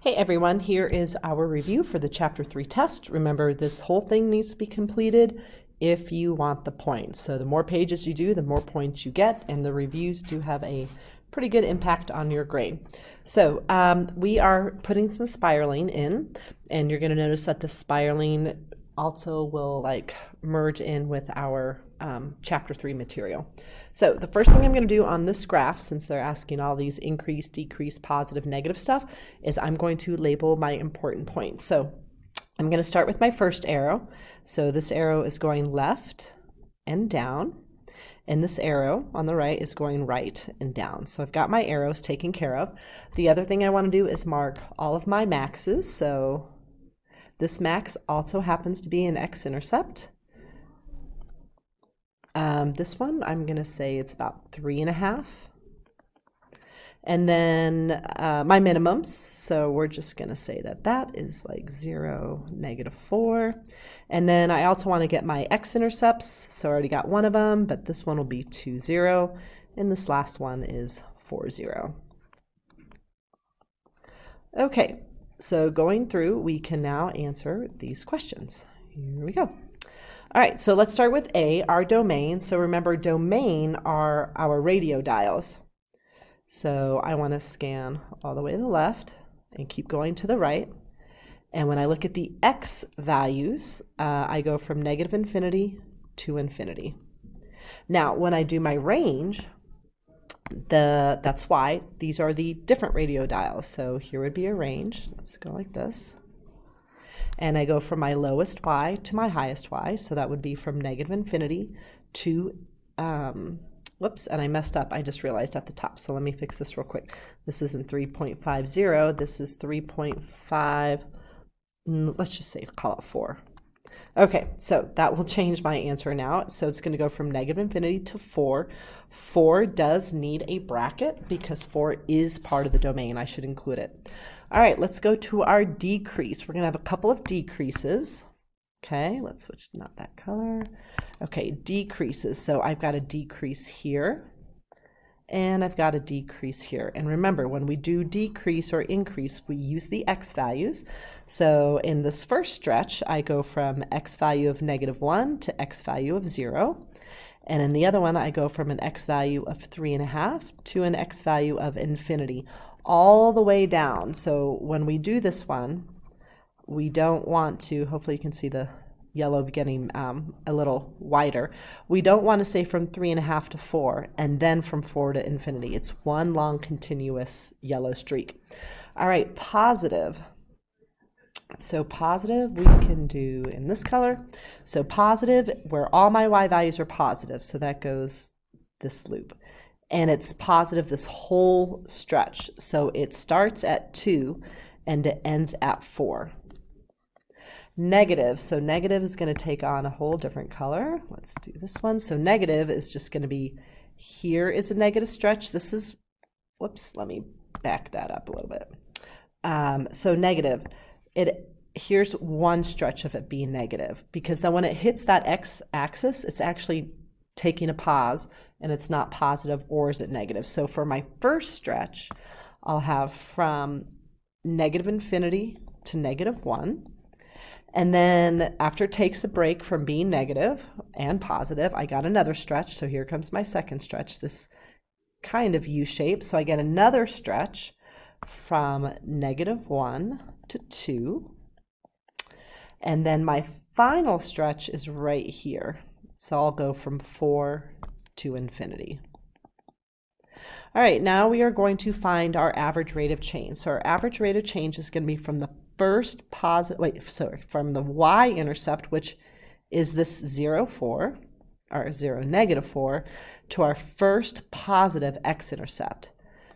Hey everyone, here is our review for the Chapter 3 test. Remember, this whole thing needs to be completed if you want the points. So the more pages you do, the more points you get, and the reviews do have a pretty good impact on your grade. So we are putting some spiraling in, and you're going to notice that the spiraling also will merge in with our Chapter 3 material. So the first thing I'm going to do on this graph, since they're asking all these increase, decrease, positive, negative stuff, is I'm going to label my important points. So I'm going to start with my first arrow. So this arrow is going left and down, and this arrow on the right is going right and down. So I've got my arrows taken care of. The other thing I want to do is mark all of my maxes. So this max also happens to be an x-intercept. This one, I'm going to say it's about 3.5. And then my minimums, so we're just going to say that that is like 0, -4. And then I also want to get my x-intercepts, so I already got one of them, but this one will be 2, 0, and this last one is 4, 0. Okay, so going through, we can now answer these questions. Here we go. All right, so let's start with A, our domain. So remember, domain are our radio dials. So I want to scan all the way to the left and keep going to the right. And when I look at the x values, I go from -infinity to infinity. Now, when I do my range, that's why these are the different radio dials. So here would be a range. Let's go like this. And I go from my lowest y to my highest y, so that would be from -infinity to, whoops, and I messed up. I just realized at the top, so let me fix this real quick. This isn't 3.50, this is 3.5, let's just say, call it 4. Okay, so that will change my answer now. So it's going to go from -infinity to 4. 4 does need a bracket because 4 is part of the domain. I should include it. All right, let's go to our decrease. We're going to have a couple of decreases. Okay, let's switch to not that color. Okay, decreases. So I've got a decrease here, and I've got a decrease here. And remember, when we do decrease or increase, we use the x values. So in this first stretch, I go from x value of -1 to x value of 0. And in the other one, I go from an x value of 3.5 to an x value of infinity, all the way down. So when we do this one, we don't want to, hopefully you can see the yellow getting a little wider. We don't want to say from 3.5 to 4 and then from 4 to infinity. It's one long continuous yellow streak. All right, positive. So positive we can do in this color. So positive, where all my y values are positive, so that goes this loop. And it's positive this whole stretch. So it starts at 2 and it ends at 4. Negative, so negative is going to take on a whole different color. Let's do this one. So negative is just going to be, here is a negative stretch. This is, whoops, let me back that up a little bit. So negative, here's one stretch of it being negative, because then when it hits that x-axis, it's actually taking a pause, and it's not positive, or is it negative? So for my first stretch, I'll have from -infinity to -1. And then after it takes a break from being negative and positive, I got another stretch. So here comes my second stretch, this kind of U shape. So I get another stretch from -1 to 2. And then my final stretch is right here. So I'll go from 4 to infinity. All right, now we are going to find our average rate of change. So our average rate of change is going to be from the first from the y-intercept, which is this 0, 4, or 0, -4, to our first positive x-intercept.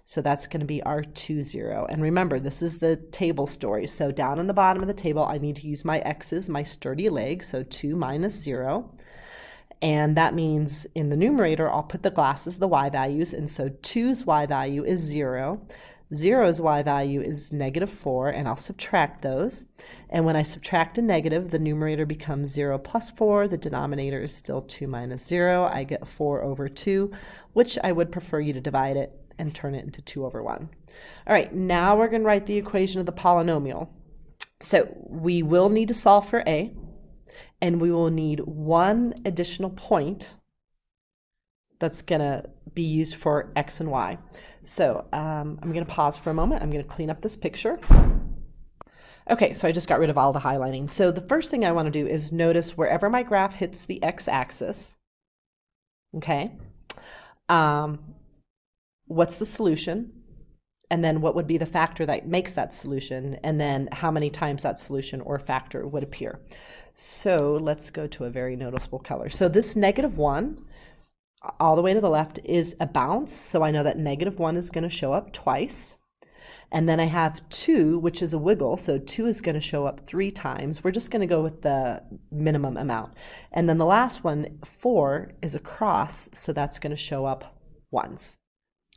So that's going to be our 2, 0. And remember, this is the table story. So down in the bottom of the table, I need to use my x's, my sturdy legs, so 2 minus 0. And that means in the numerator, I'll put the glasses, the y values, and so 2's y value is 0. 0's y value is -4, and I'll subtract those. And when I subtract a negative, the numerator becomes 0 plus 4. The denominator is still 2 minus 0. I get 4 over 2, which I would prefer you to divide it and turn it into 2 over 1. All right, now we're going to write the equation of the polynomial. So we will need to solve for a, and we will need one additional point that's going to be used for x and y. So I'm going to pause for a moment. I'm going to clean up this picture. Okay, so I just got rid of all the highlighting. So the first thing I want to do is notice wherever my graph hits the x-axis, okay, what's the solution? And then what would be the factor that makes that solution? And then how many times that solution or factor would appear? So let's go to a very noticeable color. So this -1 all the way to the left is a bounce. So I know that -1 is going to show up twice. And then I have 2, which is a wiggle. So 2 is going to show up 3 times. We're just going to go with the minimum amount. And then the last one, 4, is a cross. So that's going to show up once.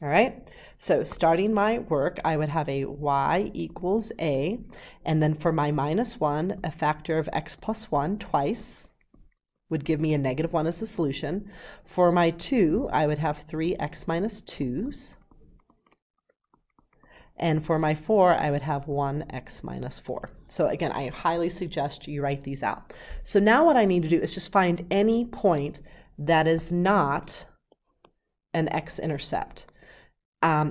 All right, so starting my work, I would have a y equals a, and then for my -1, a factor of x plus 1 twice would give me a -1 as the solution. For my 2, I would have 3x minus 2's. And for my 4, I would have 1x minus 4. So again, I highly suggest you write these out. So now what I need to do is just find any point that is not an x-intercept.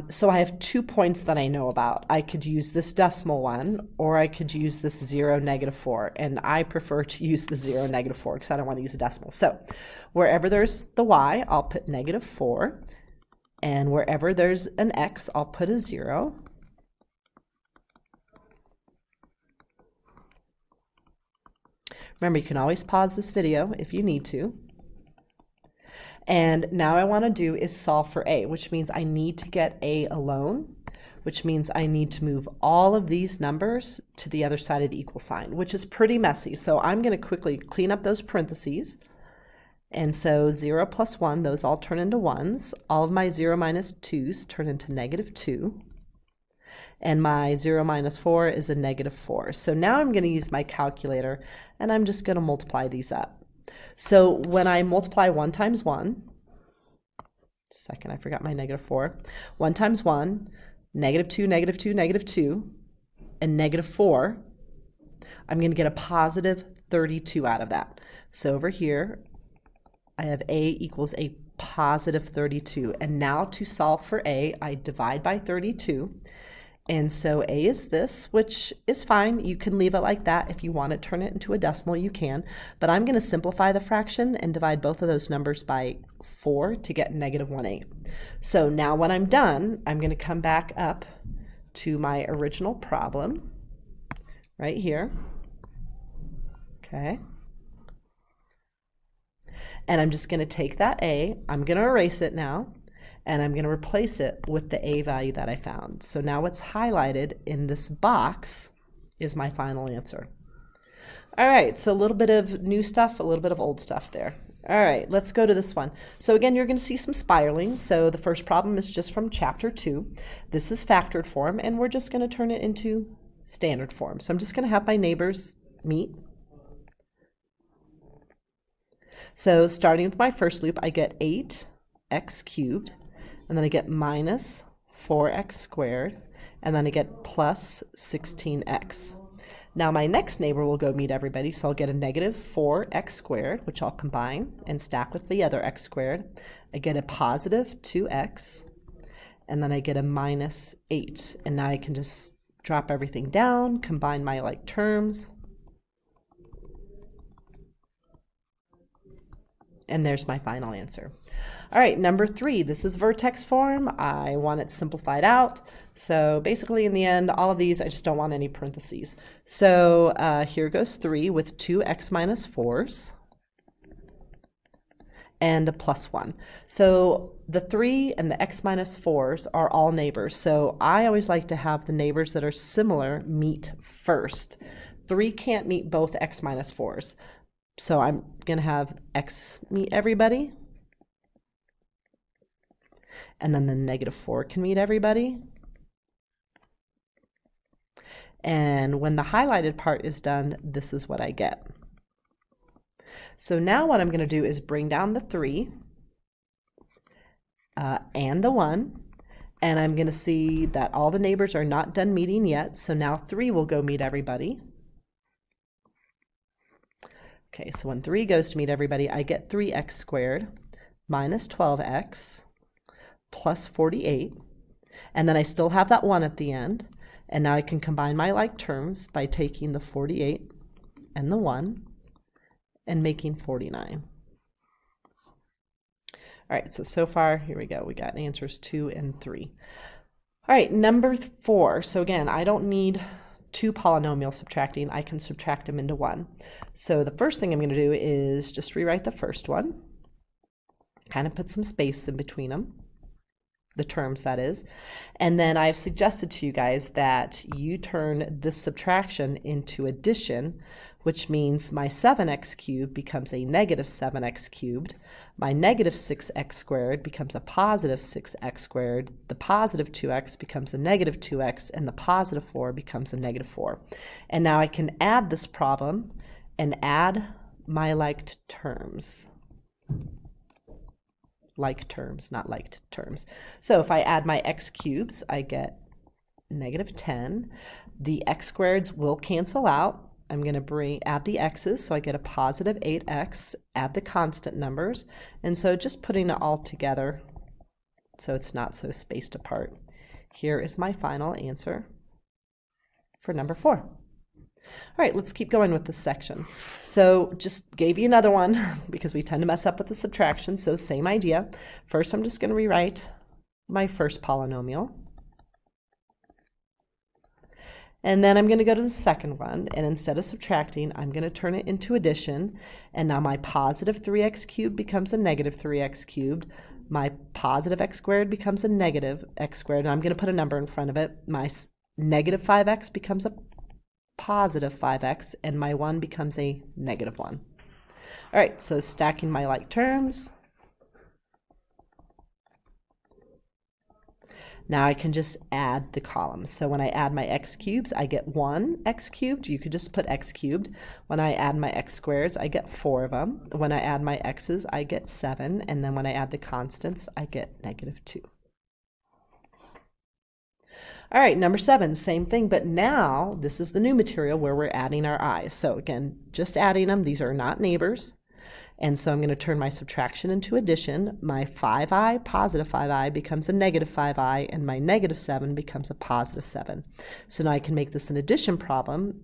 So I have 2 points that I know about. I could use this decimal one, or I could use this 0, -4, and I prefer to use the 0, -4 because I don't want to use a decimal. So wherever there's the y, I'll put -4, and wherever there's an x, I'll put a 0. Remember, you can always pause this video if you need to. And now I want to do is solve for a, which means I need to get a alone, which means I need to move all of these numbers to the other side of the equal sign, which is pretty messy. So I'm going to quickly clean up those parentheses. And so 0 plus 1, those all turn into 1s. All of my 0 minus 2's turn into -2. And my 0 minus 4 is a -4. So now I'm going to use my calculator, and I'm just going to multiply these up. So when I multiply 1 times 1, second, I forgot my -4, 1 times 1, -2, -2, -2, and -4, I'm going to get a positive 32 out of that. So over here, I have a equals a positive 32. And now to solve for a, I divide by 32. And so a is this, which is fine. You can leave it like that. If you want to turn it into a decimal, you can. But I'm going to simplify the fraction and divide both of those numbers by 4 to get -1/8. So now when I'm done, I'm going to come back up to my original problem right here. Okay. And I'm just going to take that a, I'm going to erase it now, and I'm going to replace it with the a value that I found. So now what's highlighted in this box is my final answer. All right, so a little bit of new stuff, a little bit of old stuff there. All right, let's go to this one. So again, you're going to see some spiraling. So the first problem is just from chapter 2. This is factored form, and we're just going to turn it into standard form. So I'm just going to have my neighbors meet. So starting with my first loop, I get 8x cubed. And then I get minus 4x squared, and then I get plus 16x. Now my next neighbor will go meet everybody, so I'll get a -4x squared, which I'll combine and stack with the other x squared. I get a positive 2x, and then I get a minus 8. And now I can just drop everything down, combine my like terms, and there's my final answer. All right, number 3, this is vertex form. I want it simplified out. So basically in the end, all of these, I just don't want any parentheses. So here goes 3 with 2x minus 4's and a plus 1. So the 3 and the x minus 4's are all neighbors. So I always like to have the neighbors that are similar meet first. 3 can't meet both x minus 4's. So I'm going to have x meet everybody. And then the -4 can meet everybody. And when the highlighted part is done, this is what I get. So now what I'm going to do is bring down the 3 and the 1, And I'm going to see that all the neighbors are not done meeting yet, so now 3 will go meet everybody. Okay, so when 3 goes to meet everybody, I get 3x squared minus 12x plus 48. And then I still have that 1 at the end. And now I can combine my like terms by taking the 48 and the 1 and making 49. All right, so far, here we go. We got answers 2 and 3. All right, number 4. So again, I don't need 2 polynomials subtracting. I can subtract them into 1. So the first thing I'm going to do is just rewrite the first one, kind of put some space in between them, the terms that is. And then I've suggested to you guys that you turn this subtraction into addition, which means my 7x cubed becomes a negative 7x cubed. My negative 6x squared becomes a positive 6x squared. The positive 2x becomes a negative 2x, and the positive 4 becomes a negative 4. And now I can add this problem and add my liked terms. Like terms, not liked terms. So if I add my x cubes, I get negative 10. The x squareds will cancel out. I'm going to add the x's, so I get a positive 8x, add the constant numbers, and so just putting it all together so it's not so spaced apart. Here is my final answer for number 4. All right, let's keep going with this section. So just gave you another one because we tend to mess up with the subtraction, so same idea. First, I'm just going to rewrite my first polynomial. And then I'm going to go to the second one, and instead of subtracting, I'm going to turn it into addition. And now my positive 3x cubed becomes a negative 3x cubed. My positive x squared becomes a negative x squared, and I'm going to put a number in front of it. My negative 5x becomes a positive 5x, and my 1 becomes a negative 1. All right, so stacking my like terms. Now I can just add the columns. So when I add my x cubes, I get 1 x cubed. You could just put x cubed. When I add my x squareds, I get 4 of them. When I add my x's, I get 7. And then when I add the constants, I get negative 2. All right, number 7, same thing, but now this is the new material where we're adding our i's. So again, just adding them. These are not neighbors. And so I'm going to turn my subtraction into addition. My 5i, positive 5i, becomes a negative 5i, and my negative 7 becomes a positive 7. So now I can make this an addition problem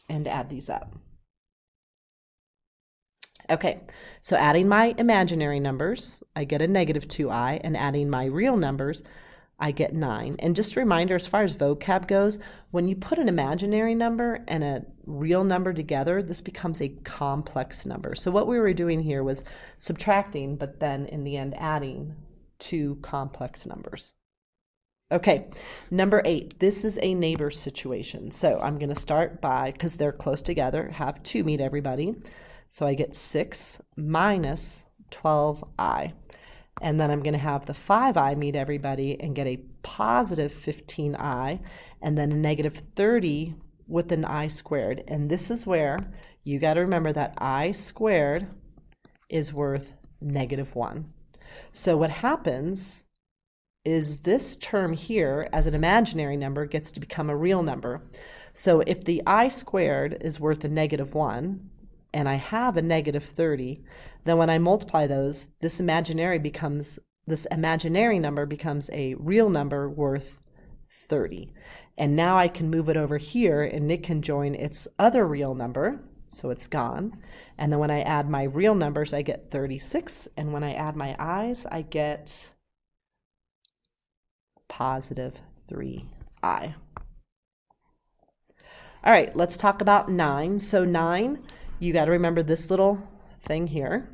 and add these up. Okay, so adding my imaginary numbers, I get a negative 2i, and adding my real numbers, I get 9. And just a reminder, as far as vocab goes, when you put an imaginary number and a real number together, this becomes a complex number. So what we were doing here was subtracting, but then in the end adding 2 complex numbers. Okay, number 8, this is a neighbor situation. So I'm going to start by, because they're close together, have 2 meet everybody. So I get 6 minus 12i. And then I'm going to have the 5i meet everybody and get a positive 15i, and then a negative 30 with an I squared. And this is where you got to remember that I squared is worth negative 1. So what happens is this term here as an imaginary number gets to become a real number. So if the I squared is worth a negative 1, and I have a negative 30, then when I multiply those, this imaginary number becomes a real number worth 30. And now I can move it over here, and it can join its other real number, so it's gone. And then when I add my real numbers, I get 36, and when I add my i's, I get positive 3i. All right, let's talk about 9. So 9, you got to remember this little thing here,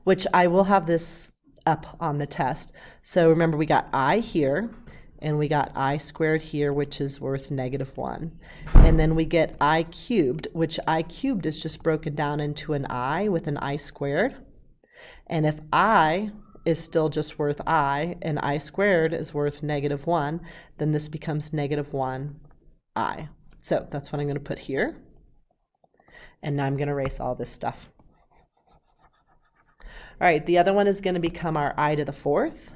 which I will have this up on the test. So remember, we got I here, and we got I squared here, which is worth negative 1. And then we get I cubed, which I cubed is just broken down into an I with an I squared. And if I is still just worth I, and I squared is worth negative 1, then this becomes negative 1i. So that's what I'm going to put here. And now I'm going to erase all this stuff. All right, the other one is going to become our I to the fourth.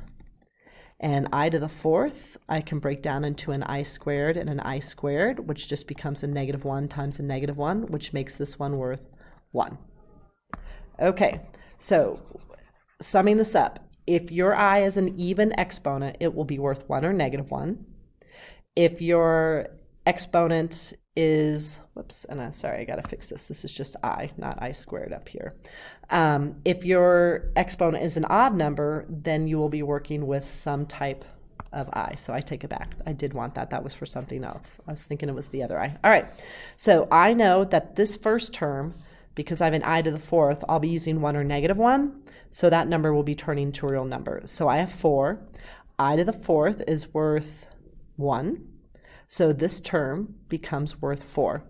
And I to the fourth, I can break down into an I squared and an I squared, which just becomes a -1 times a -1, which makes this one worth 1. Okay, so summing this up, if your I is an even exponent, it will be worth 1 or -1. If your exponent is, whoops, and I'm sorry, I gotta fix this. This is just I, not I squared up here. If your exponent is an odd number, then you will be working with some type of I. So I take it back. I did want that. That was for something else. I was thinking it was the other I. All right, so I know that this first term, because I have an I to the fourth, I'll be using 1 or -1, so that number will be turning to a real number. So I have 4. I to the fourth is worth 1. So this term becomes worth 4.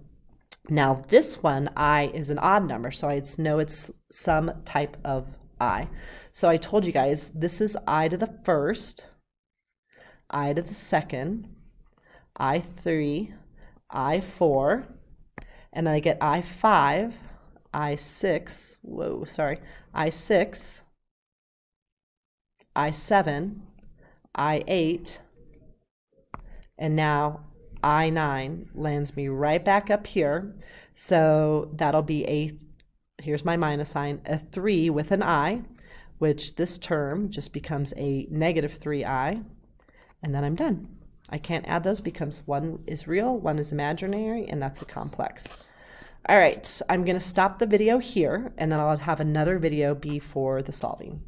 Now this one, I, is an odd number, so I know it's some type of I. So I told you guys, this is I to the first, I to the second, I3, I4, and then I get I5, I6, I6, I7, I8, and now I9 lands me right back up here. So that'll be here's my minus sign, a 3 with an I, which this term just becomes a -3I, and then I'm done. I can't add those because one is real, one is imaginary, and that's a complex. All right, I'm going to stop the video here, and then I'll have another video be for the solving.